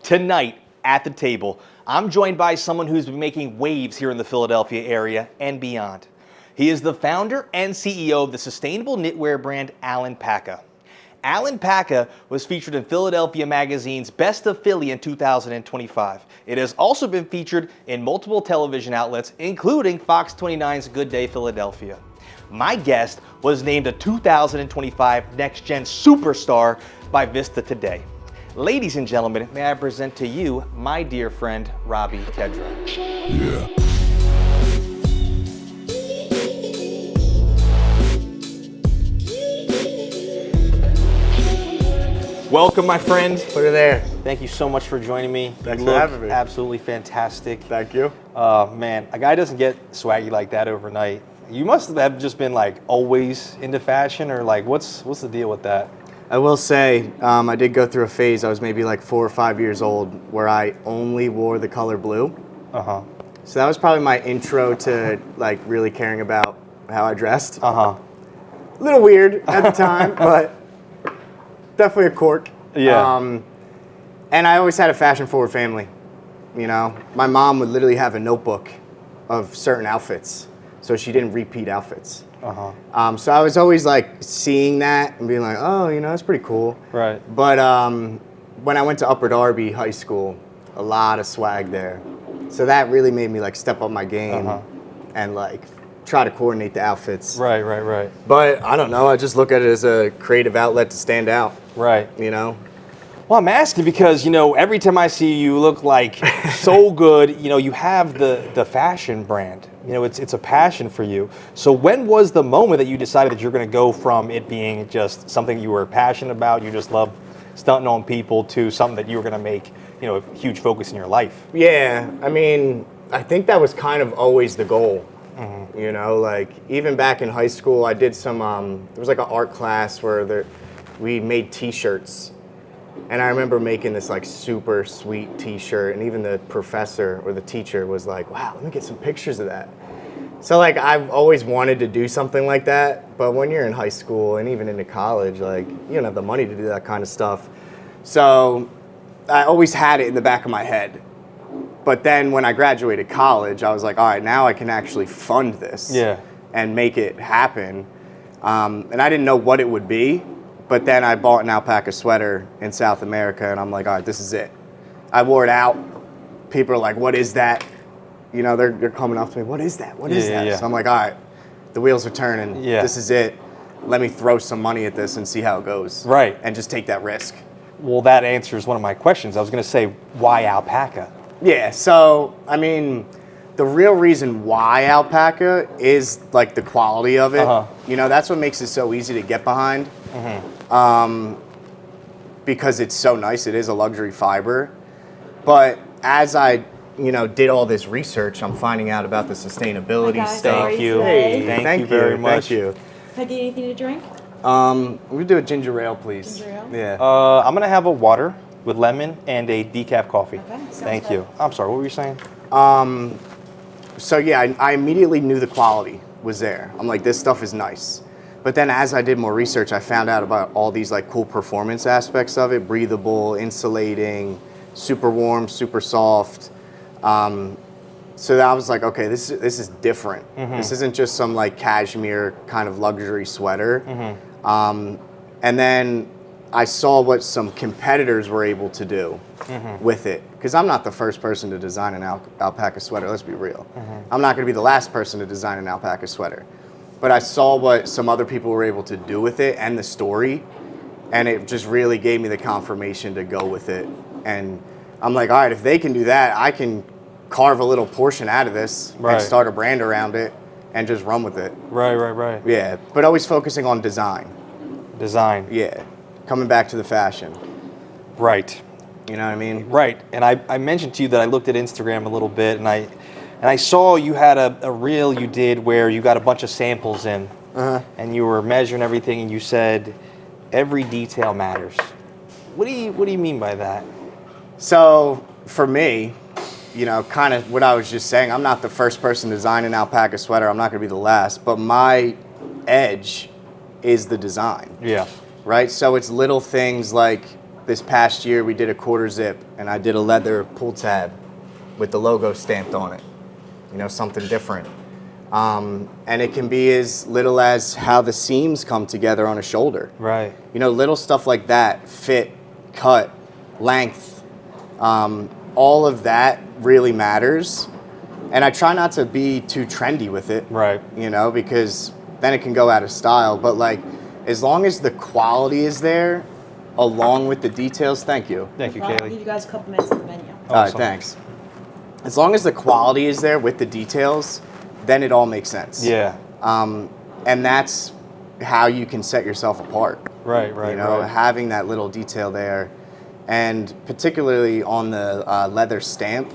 Tonight at the table, I'm joined by someone who's been making waves here in the Philadelphia area and beyond. He is the founder and CEO of the sustainable knitwear brand Allen Paca. Allen Paca was featured in Philadelphia Magazine's Best of Philly in 2025. It has also been featured in multiple television outlets, including Fox 29's Good Day Philadelphia. My guest was named a 2025 Next Gen Superstar by Vista Today. Ladies and gentlemen, may I present to you my dear friend, Robby Kedra. Yeah. Welcome, my friend. Put her there. Thank you so much for joining me. Thanks You for look having me. absolutely fantastic. Thank you. Man, a guy doesn't get swaggy like that overnight. You must have just been like always into fashion, or like what's the deal with that? I will say, I did go through a phase, I was maybe like 4 or 5 years old, where I only wore the color blue. Uh-huh. So that was probably my intro to like really caring about how I dressed. Uh-huh. A little weird at the time, but definitely a quirk. Yeah. And I always had a fashion forward family. You know, my mom would literally have a notebook of certain outfits, so she didn't repeat outfits. Uh-huh. So I was always like seeing that and being like, oh, you know, that's pretty cool. Right. But when I went to Upper Darby High School, a lot of swag there. So that really made me like step up my game and like try to coordinate the outfits. Right. But I don't know, I just look at it as a creative outlet to stand out, Right. you know? Well, I'm asking because, you know, every time I see you look like so good, you know, you have the fashion brand. You know, it's a passion for you. So when was the moment that you decided that you're going to go from it being just something you were passionate about, you just love stunting on people, to something that you were going to make, you know, a huge focus in your life? Yeah, I mean, I think that was kind of always the goal. You know, like even back in high school, I did some, there was like an art class where we made t-shirts. And I remember making this like super sweet t-shirt, and even the professor or the teacher was like, wow, let me get some pictures of that. So like I've always wanted to do something like that, but when you're in high school and even into college, like you don't have the money to do that kind of stuff. So I always had it in the back of my head. But then when I graduated college, I was like, all right, now I can actually fund this and make it happen. And I didn't know what it would be. But then I bought an alpaca sweater in South America, and I'm like, all right, this is it. I wore it out. People are like, what is that? You know, they're coming up to me, what is that? What is that? Yeah. So I'm like, all right, the wheels are turning. Yeah. This is it. Let me throw some money at this and see how it goes. Right. And just take that risk. Well, that answers one of my questions. I was going to say, why alpaca? Yeah, so, I mean, the real reason why alpaca is like the quality of it. You know, that's what makes it so easy to get behind. Because it's so nice. It is a luxury fiber. But as I, you know, did all this research, I'm finding out about the sustainability guys, stuff. how are Thank you you. today? Thank you very much. Thank you. Can I get anything to drink? We do a ginger ale, please. Ginger ale? Yeah. I'm going to have a water with lemon and a decaf coffee. Okay, sounds Thank good. you. I'm sorry, what were you saying? So yeah, I immediately knew the quality was there. I'm like, this stuff is nice. But then as I did more research, I found out about all these like cool performance aspects of it: breathable, insulating, super warm, super soft. So I was like, okay, this is different. This isn't just some like cashmere kind of luxury sweater. And then I saw what some competitors were able to do with it. Because I'm not the first person to design an alpaca sweater, let's be real. I'm not gonna be the last person to design an alpaca sweater. But I saw what some other people were able to do with it and the story, and it just really gave me the confirmation to go with it. And I'm like, all right, if they can do that, I can carve a little portion out of this and start a brand around it and just run with it. Right. Yeah, but always focusing on design. Design. Yeah, coming back to the fashion. Right. You know what I mean? Right. And I mentioned to you that I looked at Instagram a little bit, and I saw you had a reel you did where you got a bunch of samples in, and you were measuring everything, and you said every detail matters. What do you mean by that? So for me, you know, kind of what I was just saying, I'm not the first person to design an alpaca sweater. I'm not going to be the last, but my edge is the design. Yeah. Right? So it's little things like this past year we did a quarter zip, and I did a leather pull tab with the logo stamped on it. You know, something different. And it can be as little as how the seams come together on a shoulder. Right. You know, little stuff like that, fit, cut, length, all of that really matters. And I try not to be too trendy with it. Right. You know, because then it can go out of style. But like, as long as the quality is there, along with the details, thank you. Thank you, I'll Kaylee. give you guys a couple minutes of the menu. All right, Awesome. thanks. As long as the quality is there with the details, then it all makes sense. Yeah. And that's how you can set yourself apart. Right, right, You know, right. having that little detail there. And particularly on the leather stamp,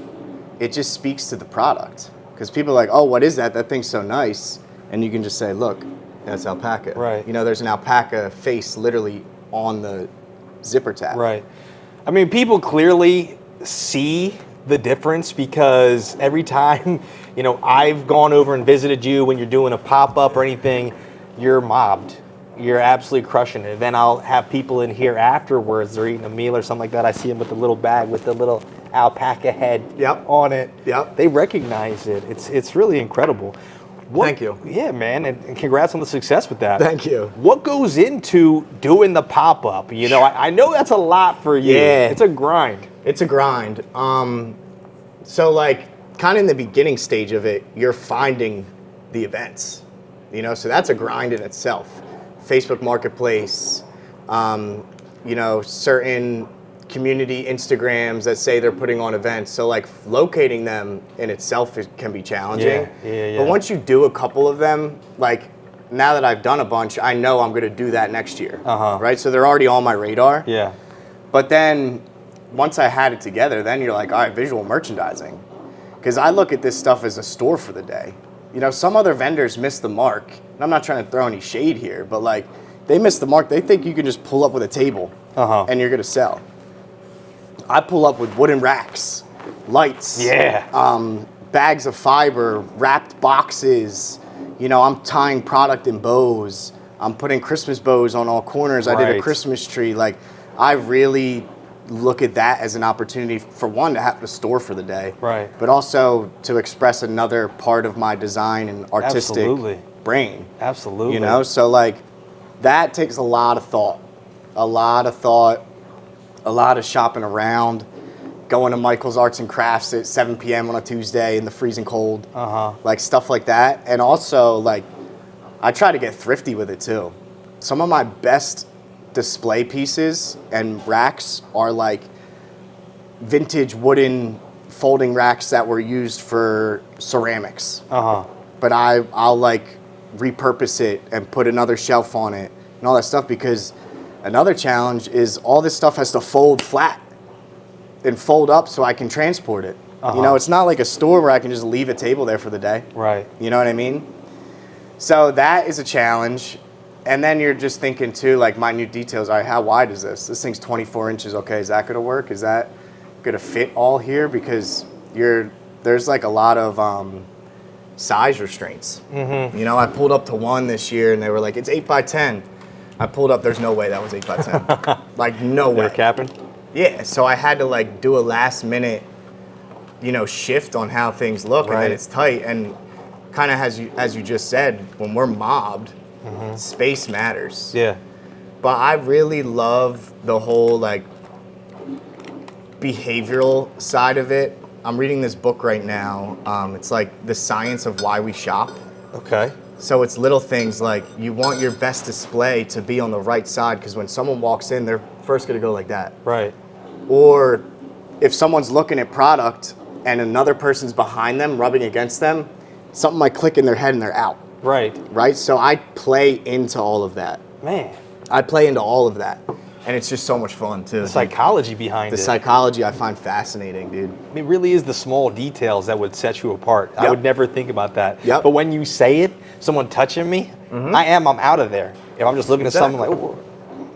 it just speaks to the product. Because people are like, oh, what is that? That thing's so nice. And you can just say, look, that's alpaca. Right. You know, there's an alpaca face literally on the zipper tab. Right. I mean, people clearly see the difference because every time, you know, I've gone over and visited you when you're doing a pop-up or anything, you're mobbed. You're absolutely crushing it. Then I'll have people in here afterwards, they're eating a meal or something like that. I see them with the little bag with the little alpaca head Yep. on it. Yep. They recognize it. It's really incredible. Thank you. Yeah, man, and congrats on the success with that. Thank you. What goes into doing the pop-up? You know, I know that's a lot for you. Yeah. It's a grind. It's a grind. So like kind of in the beginning stage of it, you're finding the events, you know, so that's a grind in itself. Facebook Marketplace, you know, certain community Instagrams that say they're putting on events. So like locating them in itself can be challenging. Yeah. But once you do a couple of them, like now that I've done a bunch, I know I'm going to do that next year. Right? So they're already on my radar. Yeah. But then once I had it together, then you're like, all right, visual merchandising. Because I look at this stuff as a store for the day. You know, some other vendors miss the mark. And I'm not trying to throw any shade here, but like they miss the mark. They think you can just pull up with a table and you're going to sell. I pull up with wooden racks, lights, bags of fiber, wrapped boxes. You know, I'm tying product in bows. I'm putting Christmas bows on all corners. I did a Right. Christmas tree. Like, I really look at that as an opportunity for one to have a store for the day, Right. but also to express another part of my design and artistic Absolutely. brain. Absolutely. You know, so like that takes a lot of thought, a lot of shopping around, going to Michael's Arts and Crafts at 7 p.m. on a Tuesday in the freezing cold, like stuff like that. And also like I try to get thrifty with it too. Some of my best display pieces and racks are like vintage wooden folding racks that were used for ceramics. But I'll like repurpose it and put another shelf on it and all that stuff, because another challenge is all this stuff has to fold flat and fold up so I can transport it. You know, it's not like a store where I can just leave a table there for the day. Right. You know what I mean? So that is a challenge. And then you're just thinking too, like minute details. All right, how wide is this? This thing's 24 inches. Okay, is that gonna work? Is that gonna fit all here? Because there's like a lot of size restraints. You know, I pulled up to one this year and they were like, it's 8 by 10. I pulled up, there's no way that was 8 by 10. Like no way. They're capping? Yeah, so I had to like do a last minute, you know, shift on how things look, and then Right. it's tight. And kind of as you just said, when we're mobbed, space matters. Yeah. But I really love the whole like behavioral side of it. I'm reading this book right now. It's like the science of why we shop. Okay. So it's little things like you want your best display to be on the right side, because when someone walks in, they're first gonna go like that. Right. Or if someone's looking at product and another person's behind them, rubbing against them, something might click in their head and they're out. Right. Right? So I play into all of that. Man. I play into all of that. And it's just so much fun too. The psychology behind The it. psychology I find fascinating, dude. It really is the small details that would set you apart. I Yep. would never think about that. Yep. But when you say it, someone touching me, I'm out of there. If I'm just looking at something like, oh,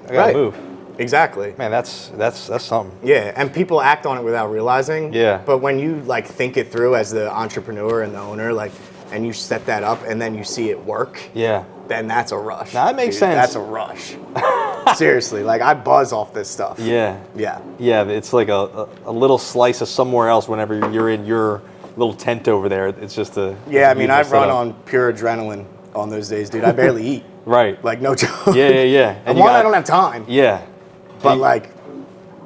I gotta Right. move. Exactly. Man, that's something. Yeah, and people act on it without realizing. Yeah. But when you like think it through as the entrepreneur and the owner, like, and you set that up and then you see it work, Yeah. then that's a rush. Now, that makes dude. sense. That's a rush. Seriously, like I buzz off this stuff. Yeah. Yeah. Yeah, it's like a little slice of somewhere else whenever you're in your little tent over there. It's just a... Yeah, I mean, I beautiful run setup. on pure adrenaline on those days, dude. I barely eat. Right. Like, no joke. Yeah. And one, I don't have time. Yeah. But, like,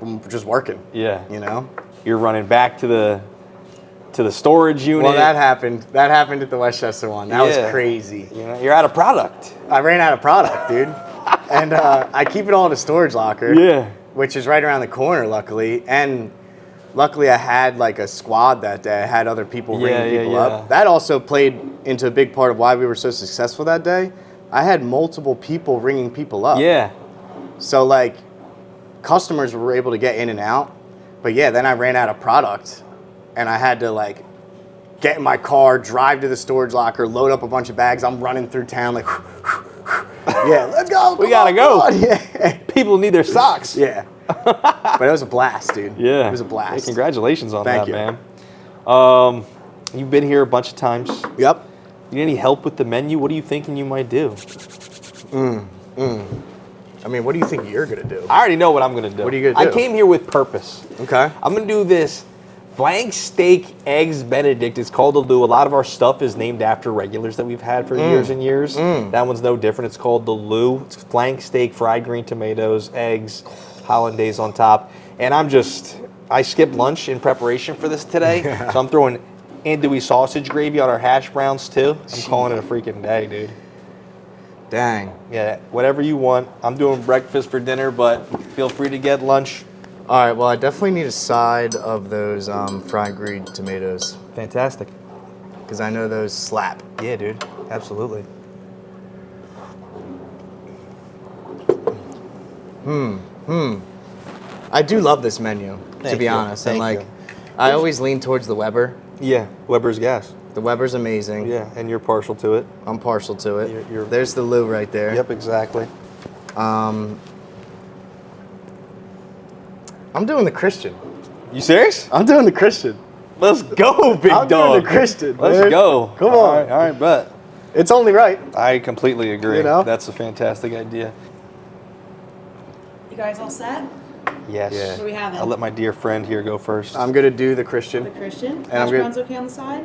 I'm just working. Yeah. You know? You're running back to the storage unit. Well, that happened. That happened at the Westchester one. That was crazy. You know, you're out of product. I ran out of product, dude. And I keep it all in a storage locker. Yeah. Which is right around the corner, luckily. And luckily I had like a squad that day. I had other people ringing people up. That also played into a big part of why we were so successful that day. I had multiple people ringing people up. Yeah. So like customers were able to get in and out. But yeah, then I ran out of product and I had to like get in my car, drive to the storage locker, load up a bunch of bags. I'm running through town like, yeah, let's go. We gotta go. Yeah. People need their socks. Yeah. But it was a blast, dude. Yeah. It was a blast. Hey, congratulations on Thank that, you. man. You've been here a bunch of times. Yep. You need any help with the menu? What are you thinking you might do? I mean, what do you think you're gonna do? I already know what I'm gonna do. What are you gonna do? I came here with purpose. Okay. I'm gonna do this flank steak eggs Benedict. It's called the Lou. A lot of our stuff is named after regulars that we've had for years and years. That one's no different. It's called the Lou. It's flank steak, fried green tomatoes, eggs, hollandaise on top. And I skipped lunch in preparation for this today. So I'm throwing andouille sausage gravy on our hash browns too. I'm calling it a freaking day, dude. Dang. Yeah, whatever you want. I'm doing breakfast for dinner, but feel free to get lunch. All right. Well, I definitely need a side of those fried green tomatoes Fantastic. because I know those slap. Yeah, dude. Absolutely. I do love this menu, to Thank be you. honest. And Thank like, you. I always lean towards the Weber. Yeah, Weber's gas. The Weber's amazing. Yeah, and you're partial to it. I'm partial to it. You're- There's the Lou right there. Yep, exactly. I'm doing the Christian. You serious? I'm doing the Christian. Let's go, big I'm dog. doing the Christian. Let's man. go. Come All on. right, all right, bet. It's only right. I completely agree. You know? That's a fantastic idea. You guys all set? Yes. Yeah. What do we have then? I'll let my dear friend here go first. I'm gonna do the The Christian. Christian. I'm Hash good. browns okay on the side?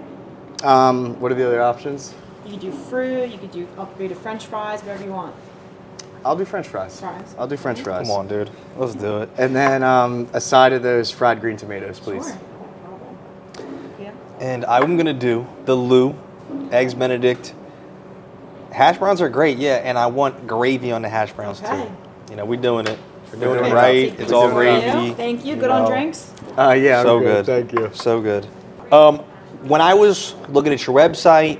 What are the other options? You could do fruit, you could do upgraded french fries, whatever you want. I'll do French fries. Fries. I'll do French fries. Come on, dude. Let's do it. And then a side of those fried green tomatoes, please. Sure. No problem. Yeah. And I'm going to do the Lou, eggs Benedict. Hash browns are great, yeah, and I want gravy on the hash browns Okay. too. You know, we're doing it. We're doing doing it it. right. Thank It's you all for gravy. you. Thank you. You Good on know. drinks? Yeah, So I'm good. Thank you. So good. When I was looking at your website,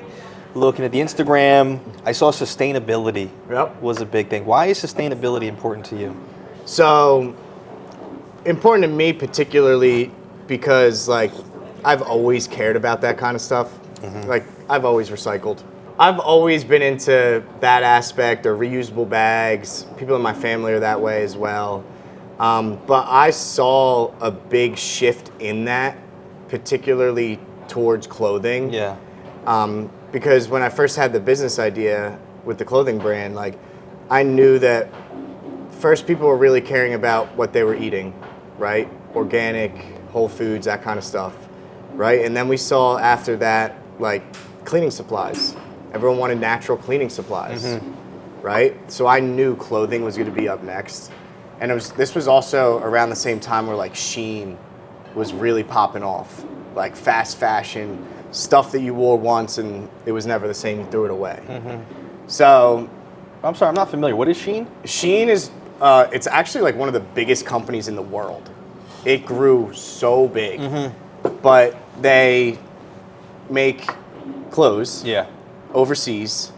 looking at the Instagram, I saw sustainability Yep. was a big thing. Why is sustainability important to you? So important to me particularly because like I've always cared about that kind of stuff. Like I've always recycled. I've always been into that aspect or reusable bags. People in my family are that way as well. But I saw a big shift in that, particularly towards clothing. Yeah. Because when I first had the business idea with the clothing brand, like I knew that first people were really caring about what they were eating, right? Organic, whole foods, that kind of stuff, right? And then we saw after that, like cleaning supplies. Everyone wanted natural cleaning supplies, right? So I knew clothing was going to be up next. And this was also around the same time where like Shein was really popping off, like fast fashion, stuff that you wore once and it was never the same, you threw it away. So I'm sorry, I'm not familiar. What is Shein? Shein is, it's actually like one of the biggest companies in the world. It grew so big, but they make clothes Yeah. overseas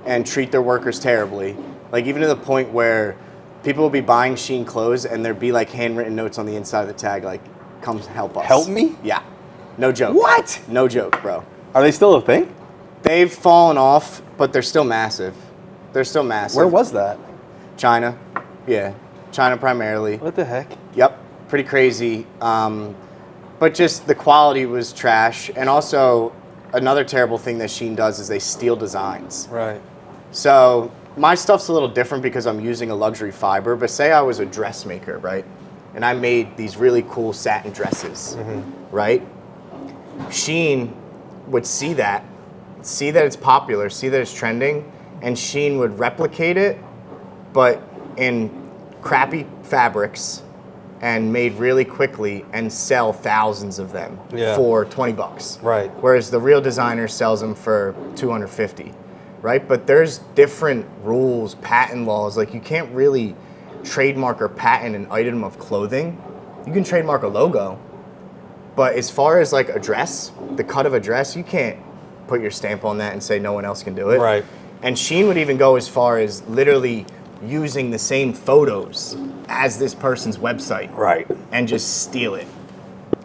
and treat their workers terribly. Like even to the point where people will be buying Shein clothes and there'd be like handwritten notes on the inside of the tag like, come help us. Help me? Yeah. No joke. What? No joke, bro. Are they still a thing? They've fallen off, but they're still massive. They're still massive. Where was that? China. Yeah. China primarily. What the heck? Yep. Pretty crazy. But just the quality was trash. And also, another terrible thing that Shein does is they steal designs. Right. So my stuff's a little different because I'm using a luxury fiber, but say I was a dressmaker, right? And I made these really cool satin dresses, right? Shein would see that it's popular, see that it's trending, and Shein would replicate it, but in crappy fabrics and made really quickly and sell thousands of them for $20. Right. Whereas the real designer sells them for $250, right? But there's different rules, patent laws. Like you can't really trademark or patent an item of clothing. You can trademark a logo, but as far as like a dress, the cut of a dress, you can't put your stamp on that and say no one else can do it. Right. And Shein would even go as far as literally using the same photos as this person's website. Right. And just steal it.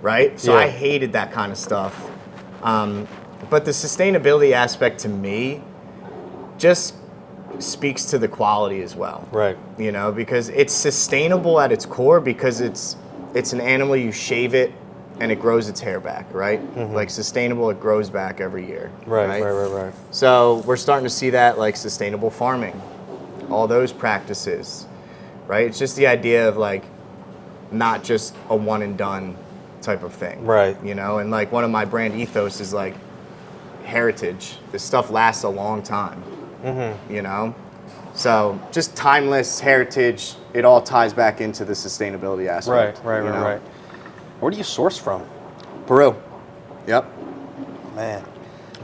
Right? So I hated that kind of stuff. But the sustainability aspect to me just speaks to the quality as well. Right. You know, because it's sustainable at its core because it's an animal, you shave it and it grows its hair back, right? Like sustainable, it grows back every year. Right. So we're starting to see that like sustainable farming, all those practices, right? It's just the idea of like not just a one and done type of thing. Right. You know, and like one of my brand ethos is like heritage. This stuff lasts a long time. You know? So just timeless heritage, it all ties back into the sustainability aspect. Right. Where do you source from? Peru. Yep. Man.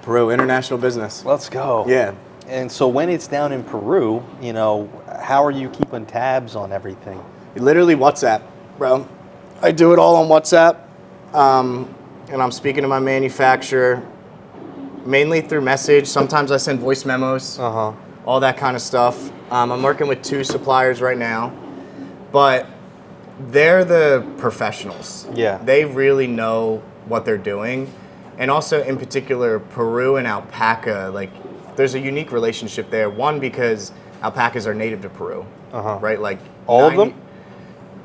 Peru, international business. Let's go. Yeah. And so when it's down in Peru, you know, how are you keeping tabs on everything? Literally WhatsApp, bro. I do it all on WhatsApp. And I'm speaking to my manufacturer mainly through message. Sometimes I send voice memos, all that kind of stuff. I'm working with 2 suppliers right now, but they're the professionals. Yeah. They really know what they're doing. And also in particular, Peru and Alpaca, like there's a unique relationship there. One, because alpacas are native to Peru, right? Like all of them?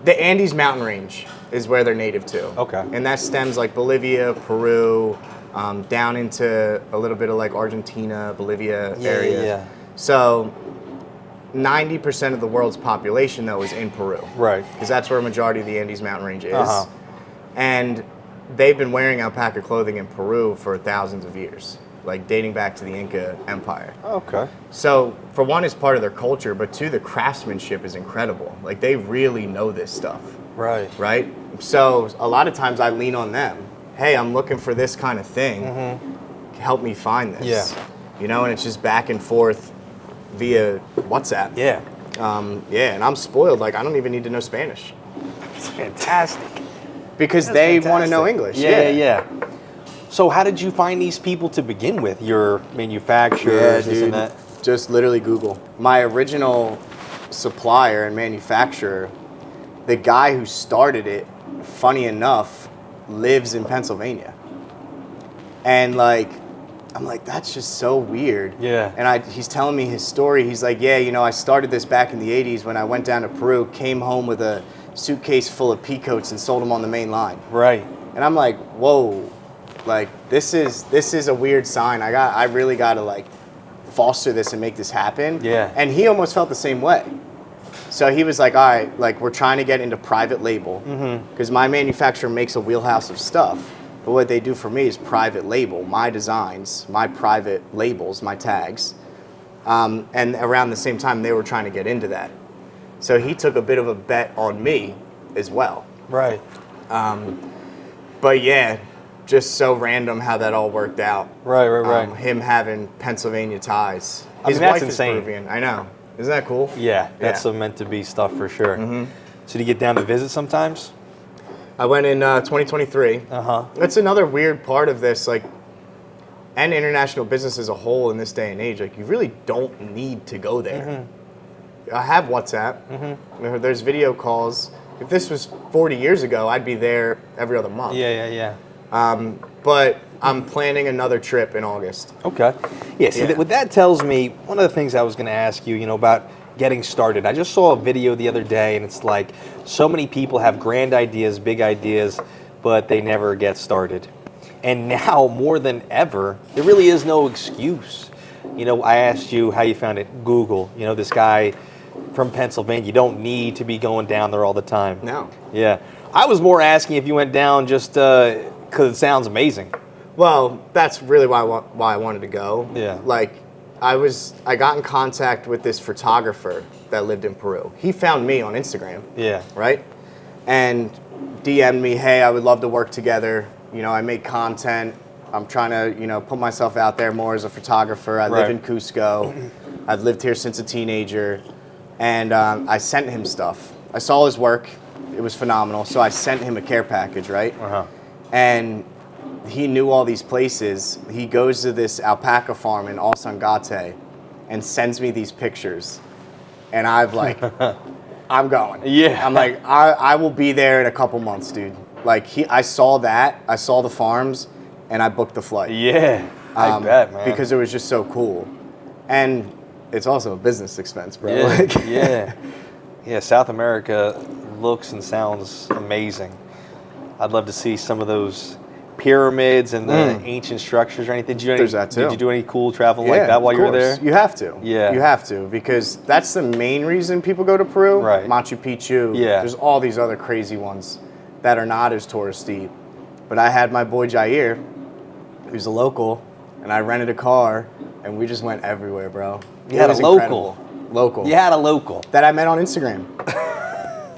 The Andes mountain range is where they're native to. Okay. And that stems like Bolivia, Peru, down into a little bit of like Argentina, Bolivia area. Yeah. So 90% of the world's population though is in Peru. Right. Because that's where a majority of the Andes mountain range is. And they've been wearing alpaca clothing in Peru for thousands of years, like dating back to the Inca Empire. Okay. So for one, it's part of their culture, but two, the craftsmanship is incredible. Like they really know this stuff. Right. Right? So a lot of times I lean on them. Hey, I'm looking for this kind of thing. Help me find this. Yeah. You know, and it's just back and forth via WhatsApp. Yeah. And I'm spoiled. Like I don't even need to know Spanish. It's fantastic. Because That's they fantastic. want to know English. Yeah. So how did you find these people to begin with? Your manufacturers, this and that? Just literally Google. My original supplier and manufacturer, the guy who started it, funny enough, lives in Pennsylvania. And like, I'm like, that's just so weird. Yeah. And he's telling me his story. He's like, yeah, you know, I started this back in the 80s when I went down to Peru, came home with a suitcase full of peacoats and sold them on the main line. Right. And I'm like, whoa, like this is a weird sign. I really got to like foster this and make this happen. Yeah. And he almost felt the same way. So he was like, all right, like we're trying to get into private label because my manufacturer makes a wheelhouse of stuff. But what they do for me is private label, my designs, my private labels, my tags. And around the same time, they were trying to get into that. So he took a bit of a bet on me as well. Right. But yeah, just so random how that all worked out. Right. Him having Pennsylvania ties. I mean, His that's wife insane. is Peruvian. I know. Isn't that cool? Yeah, that's some meant to be stuff for sure. So do you get down to visit sometimes? I went in 2023. That's another weird part of this, like, and international business as a whole in this day and age. Like, you really don't need to go there. I have WhatsApp. There's video calls. If this was 40 years ago, I'd be there every other month. Yeah. But I'm planning another trip in August. Okay. Yeah, see, what that tells me, one of the things I was going to ask you, about getting started. I just saw a video the other day, and it's like so many people have grand ideas, big ideas, but they never get started. And now, more than ever, there really is no excuse. You know, I asked you how you found it. Google. You know, this guy from Pennsylvania. You don't need to be going down there all the time. No. Yeah. I was more asking if you went down just because it sounds amazing. Well, that's really why I wanted to go. Yeah. Like, I got in contact with this photographer that lived in Peru. He found me on Instagram. Yeah. Right? And DM'd me, hey, I would love to work together. You know, I make content. I'm trying to, you know, put myself out there more as a photographer. I live in Cusco. I've lived here since a teenager. And I sent him stuff. I saw his work. It was phenomenal. So I sent him a care package, right? And he knew all these places. He goes to this alpaca farm in Alsangate and sends me these pictures. And I've like, I'm going. Yeah. I'm like, I will be there in a couple months, dude. Like, I saw that. I saw the farms, and I booked the flight. Yeah, I bet, man. Because it was just so cool. And it's also a business expense, bro. Yeah, Like, yeah. South America looks and sounds amazing. I'd love to see some of those pyramids and the ancient structures or anything. There's that too. Did you do any cool travel like that while you were there? You have to. Yeah. You have to, because that's the main reason people go to Peru. Right. Machu Picchu. Yeah. There's all these other crazy ones that are not as touristy. But I had my boy Jair, who's a local, and I rented a car, and we just went everywhere, bro. You had a local. Local. You had a local. That I met on Instagram.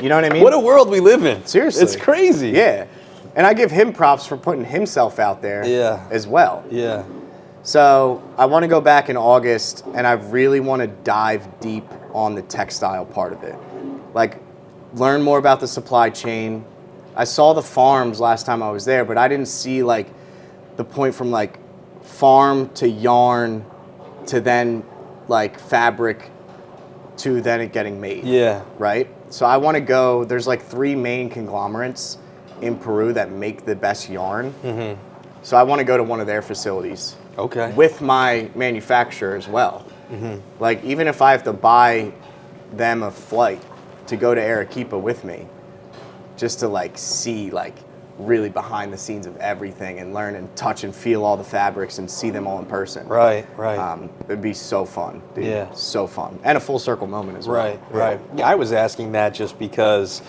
You know what I mean? What a world we live in. Seriously. It's crazy. Yeah. And I give him props for putting himself out there as well. Yeah. So I want to go back in August, and I really want to dive deep on the textile part of it. Like, learn more about the supply chain. I saw the farms last time I was there, but I didn't see like the point from like farm to yarn to then like fabric to then it getting made. Yeah. Right? So I want to go, there's like 3 main conglomerates in Peru that make the best yarn. So I want to go to one of their facilities. Okay. With my manufacturer as well. Like, even if I have to buy them a flight to go to Arequipa with me, just to like see like really behind the scenes of everything and learn and touch and feel all the fabrics and see them all in person. Right. It'd be so fun, dude. Yeah. So fun. And a full circle moment as well. Right. Yeah, I was asking that just because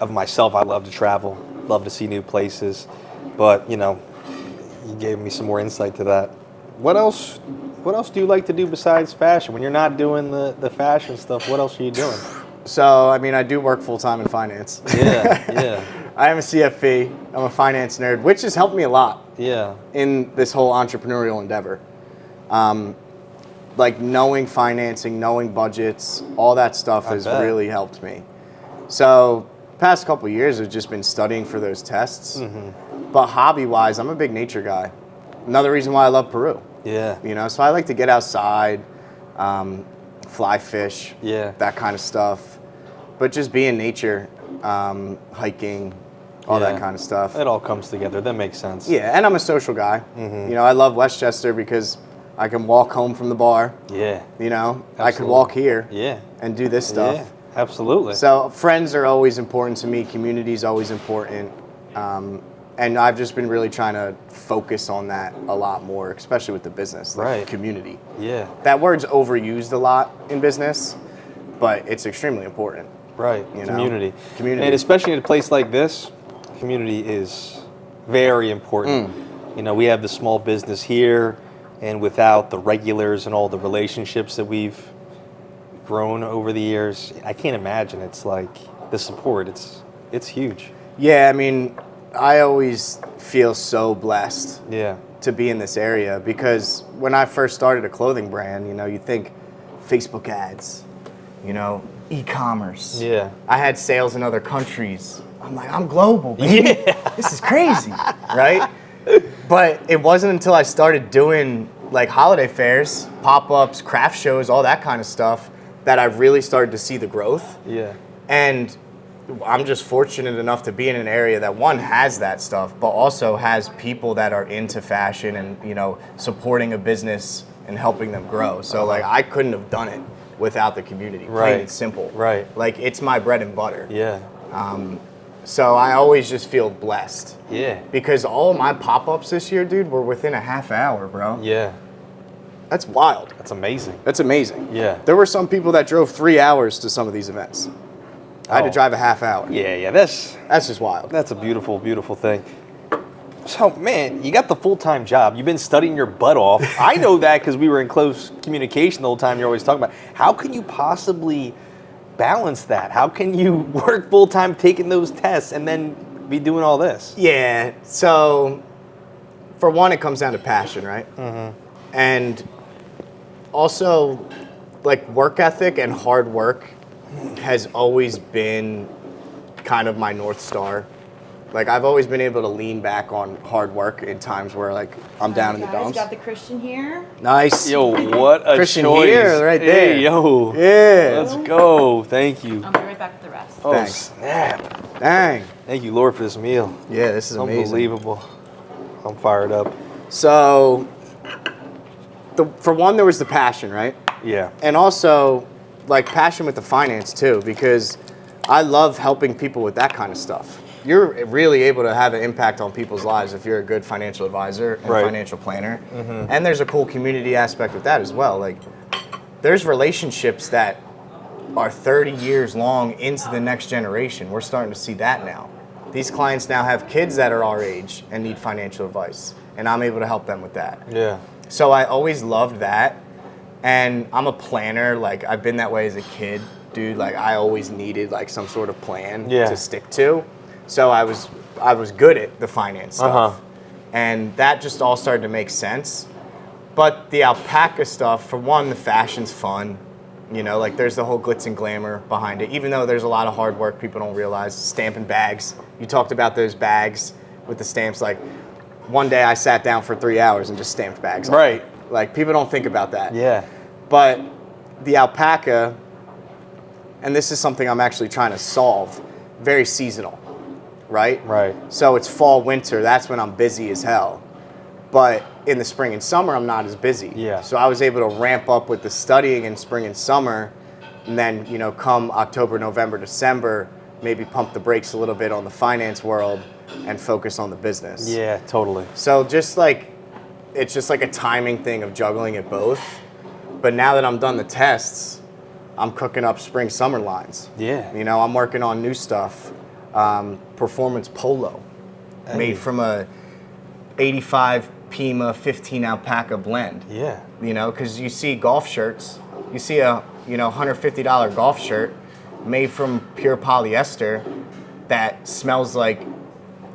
of myself. I love to travel, love to see new places. But, you know, you gave me some more insight to that. What else do you like to do besides fashion? When you're not doing the fashion stuff, what else are you doing? So, I mean, I do work full-time in finance. Yeah. I am a CFP. I'm a finance nerd, which has helped me a lot Yeah. in this whole entrepreneurial endeavor. Like, knowing financing, knowing budgets, all that stuff has really helped me. So, past couple of years, I've just been studying for those tests. But hobby-wise, I'm a big nature guy. Another reason why I love Peru. Yeah. You know, so I like to get outside, fly fish, that kind of stuff. But just be in nature, hiking, all that kind of stuff. It all comes together. That makes sense. Yeah, and I'm a social guy. You know, I love Westchester because I can walk home from the bar. Yeah. You know, Absolutely. I could walk here Yeah. and do this stuff. Yeah, absolutely. So friends are always important to me. Community is always important. And I've just been really trying to focus on that a lot more, especially with the business, like community. Yeah. That word's overused a lot in business, but it's extremely important. Right. You know? Community. Community. And especially in a place like this, community is very important. You know, we have the small business here, and without the regulars and all the relationships that we've grown over the years, I can't imagine. It's like the support. It's huge. Yeah, I mean, I always feel so blessed to be in this area because when I first started a clothing brand, you know, you think Facebook ads, you know, e-commerce. Yeah. I had sales in other countries. I'm like, I'm global, baby. This is crazy, right? But it wasn't until I started doing like holiday fairs, pop-ups, craft shows, all that kind of stuff that I really started to see the growth. Yeah. And I'm just fortunate enough to be in an area that one has that stuff, but also has people that are into fashion and, you know, supporting a business and helping them grow. So like I couldn't have done it without the community. Plain and simple. Right. Like it's my bread and butter. Yeah. So I always just feel blessed. Yeah. Because all of my pop-ups this year, dude, were within a half hour, bro. Yeah. That's wild. That's amazing. That's amazing. Yeah. There were some people that drove 3 hours to some of these events. I had to drive a half hour. Yeah, that's just wild. a beautiful, beautiful thing. So, man, you got the full-time job. You've been studying your butt off. I know that because we were in close communication the whole time you're always talking about. How can you possibly balance that? How can you work full-time taking those tests and then be doing all this? Yeah, so for one, it comes down to passion, right? And also, like, work ethic and hard work has always been kind of my North Star. Like, I've always been able to lean back on hard work in times where, like, I'm down in the dumps. Got the Christian here. Nice. Yo, what a Christian choice. here, right there. Hey, yo. Yeah. Let's go. Thank you. I'll be right back with the rest. Oh, Thanks. snap. Dang. Thank you, Lord, for this meal. Yeah, this is amazing. Unbelievable. I'm fired up. So, for one, there was the passion, right? Yeah. And also, like, passion with the finance, too, because I love helping people with that kind of stuff. You're really able to have an impact on people's lives if you're a good financial advisor and financial planner. And there's a cool community aspect with that as well. Like, there's relationships that are 30 years long into the next generation. We're starting to see that now. These clients now have kids that are our age and need financial advice, and I'm able to help them with that. Yeah. So I always loved that, and I'm a planner. Like, I've been that way as a kid, dude. Like, I always needed like some sort of plan to stick to. So I was good at the finance stuff, and that just all started to make sense. But the alpaca stuff, for one, the fashion's fun. You know, like, there's the whole glitz and glamour behind it, even though there's a lot of hard work people don't realize. Stamping bags. You talked about those bags with the stamps. Like, one day I sat down for 3 hours and just stamped bags. Right. Like, people don't think about that. Yeah. But the alpaca, and this is something I'm actually trying to solve, very seasonal, right? Right. So it's fall, winter, that's when I'm busy as hell. But in the spring and summer, I'm not as busy. Yeah. So I was able to ramp up with the studying in spring and summer, and then, you know, come October, November, December, maybe pump the brakes a little bit on the finance world and focus on the business. Yeah, totally. So just like, it's just like a timing thing of juggling it both. But now that I'm done the tests, I'm cooking up spring, summer lines. Yeah. You know, I'm working on new stuff. Performance polo, made from a 85 Pima 15 alpaca blend. Yeah. You know, because you see golf shirts, you see a, you know, $150 golf shirt made from pure polyester that smells like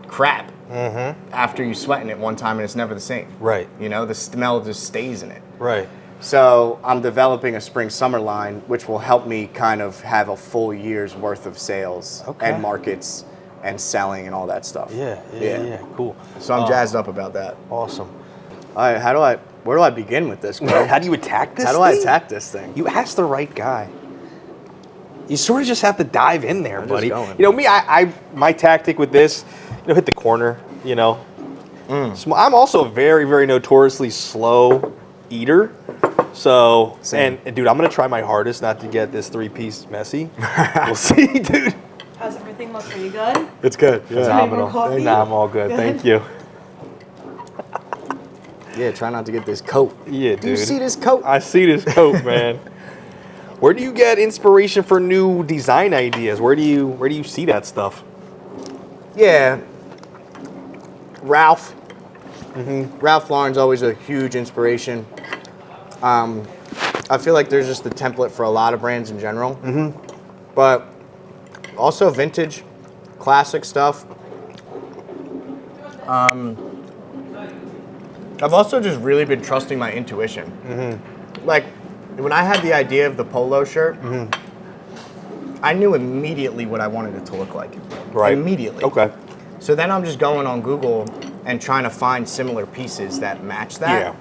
crap after you sweat in it one time, and it's never the same. Right. You know, the smell just stays in it. Right. So I'm developing a spring summer line, which will help me kind of have a full year's worth of sales and markets and selling and all that stuff. Yeah, cool. So I'm jazzed up about that. Awesome. All right, where do I begin with this, bro? How do you attack this How do I attack this thing? You asked the right guy. You sort of just have to dive in there, I'm buddy. just going. You know, me, my tactic with this, you know, hit the corner, you know. I'm also a very, very notoriously slow eater. So, and dude, I'm going to try my hardest not to get this 3-piece messy. We'll see, dude. How's everything look? Are you good? It's good. Phenomenal. coffee? Nah, I'm all good. Thank you. Yeah, try not to get this coat. Yeah, dude. Do you see this coat? I see this coat, man. Where do you get inspiration for new design ideas? Where do you see that stuff? Yeah. Ralph. Ralph Lauren's always a huge inspiration. I feel like there's just the template for a lot of brands in general. But also vintage, classic stuff. I've also just really been trusting my intuition. Like, when I had the idea of the polo shirt, I knew immediately what I wanted it to look like. Right. Immediately. Okay. So then I'm just going on Google and trying to find similar pieces that match that. Yeah.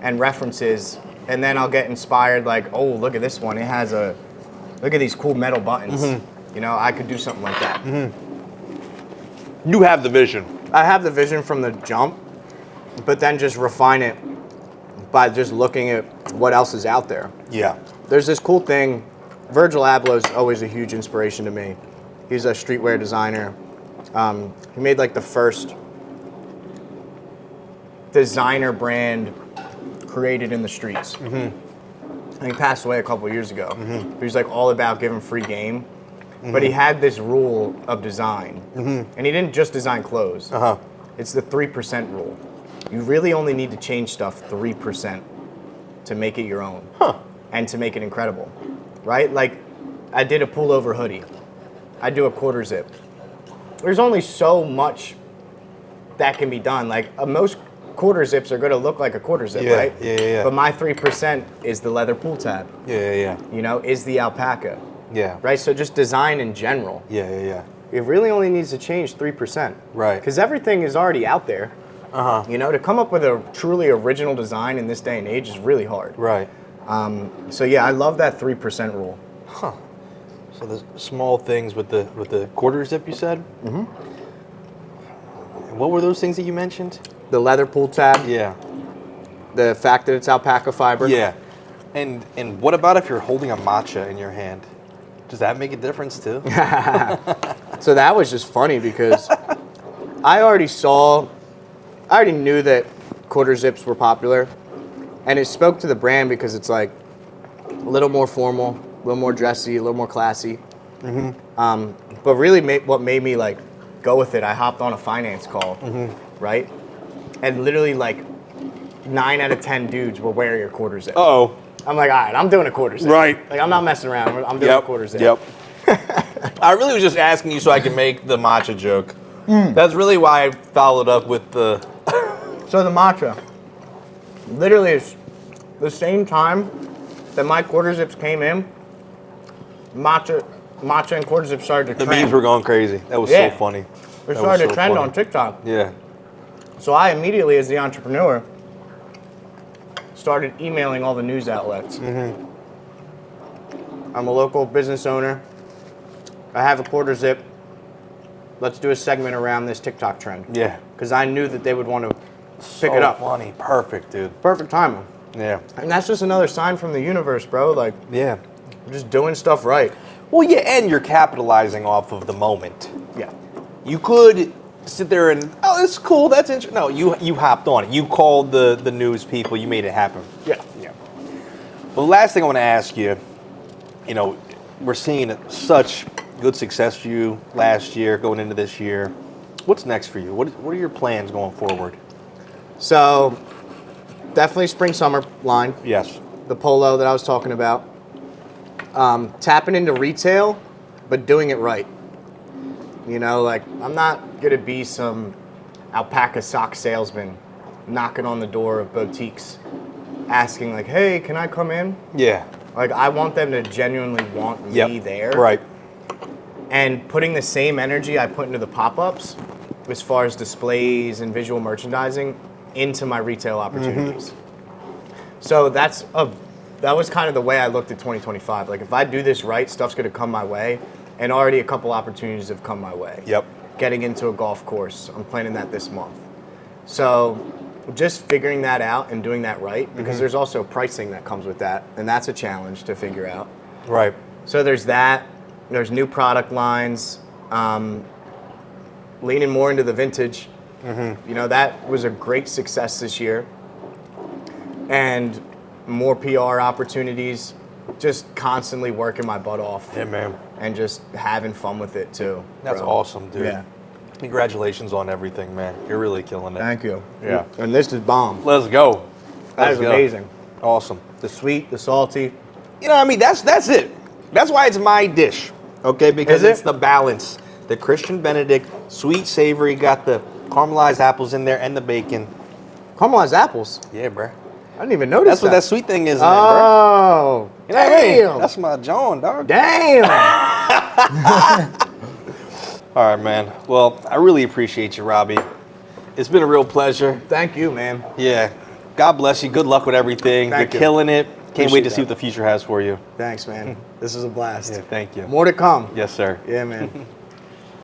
And references, and then I'll get inspired, like, oh, look at this one. It has look at these cool metal buttons. You know, I could do something like that. You have the vision. I have the vision from the jump, but then just refine it by just looking at what else is out there. Yeah. There's this cool thing. Virgil Abloh's always a huge inspiration to me. He's a streetwear designer. He made like the first designer brand created in the streets. And he passed away a couple of years ago. He was like all about giving free game. But he had this rule of design. And he didn't just design clothes. It's the 3% rule. You really only need to change stuff 3% to make it your own. And to make it incredible. Right? Like, I did a pullover hoodie. I do a quarter zip. There's only so much that can be done. Like, most quarter zips are going to look like a quarter zip, right? Yeah. But my 3% is the leather pull tab. Yeah. You know, is the alpaca. Yeah. Right? So just design in general. Yeah. It really only needs to change 3%. Right. Because everything is already out there. You know, to come up with a truly original design in this day and age is really hard. Right. So yeah, I love that 3% rule. So the small things with the quarter zip, you said? What were those things that you mentioned? The leather pull tab. Yeah. The fact that it's alpaca fiber. Yeah. And what about if you're holding a matcha in your hand? Does that make a difference too? So that was just funny because I already knew that quarter zips were popular, and it spoke to the brand because it's like a little more formal, a little more dressy, a little more classy. But really what made me like go with it, I hopped on a finance call, right? And literally like 9 out of 10 dudes were wearing a quarter zip. Uh-oh. I'm like, all right, I'm doing a quarter zip. Right. Like, I'm not messing around. I'm doing a quarter zip. Yep. I really was just asking you so I can make the matcha joke. That's really why I followed up with the... So the matcha, literally is the same time that my quarter zips came in, matcha and quarter zips started to The trend. memes were going crazy. That was so funny. They started to trend on TikTok. Yeah. So I immediately, as the entrepreneur, started emailing all the news outlets. I'm a local business owner. I have a quarter zip. Let's do a segment around this TikTok trend. Yeah. Because I knew that they would want to pick it up. Funny. Perfect, dude. Perfect timing. Yeah. And that's just another sign from the universe, bro. Like, Yeah. I'm just doing stuff right. Well, yeah, and you're capitalizing off of the moment. Yeah. You could sit there and, oh, that's cool, that's interesting. No, you hopped on it. You called the news people. You made it happen. Yeah. Well, the last thing I want to ask you, you know, we're seeing such good success for you last year, going into this year. What's next for you? What are your plans going forward? So, definitely spring summer line. Yes. The polo that I was talking about. Tapping into retail, but doing it right. You know, like, I'm not going to be some alpaca sock salesman knocking on the door of boutiques asking, like, hey, can I come in? Yeah. Like, I want them to genuinely want me there. Right. And putting the same energy I put into the pop-ups as far as displays and visual merchandising into my retail opportunities. So that was kind of the way I looked at 2025. Like, if I do this right, stuff's going to come my way. And already a couple opportunities have come my way. Yep. Getting into a golf course. I'm planning that this month. So just figuring that out and doing that right, because there's also pricing that comes with that. And that's a challenge to figure out. Right. So there's that. There's new product lines. Leaning more into the vintage. You know, that was a great success this year. And more PR opportunities. Just constantly working my butt off. Yeah, man. And just having fun with it too. That's bro. awesome, dude. Yeah. Congratulations on everything, man. You're really killing it. Thank you. Yeah. And this is bomb. Let's go. That is Let's go. amazing. Awesome. The sweet, the salty. You know what I mean? That's it. That's why it's my dish. Okay, because Is it? it's the balance. The Christian Benedict, sweet, savory, got the caramelized apples in there and the bacon. Caramelized apples. Yeah, bruh. I didn't even notice That's what that sweet thing is in there, Oh, bruh. You know what I mean? damn. That's my John, dog. Damn. All right, man. Well, I really appreciate you, Robby. It's been a real pleasure. Thank you, man. Yeah. God bless you. Good luck with everything. Thank You're you. killing it. Can't wait Appreciate to see that. what the future has for you. Thanks, man. This is a blast. Yeah, thank you. More to come. Yes, sir. Yeah, man.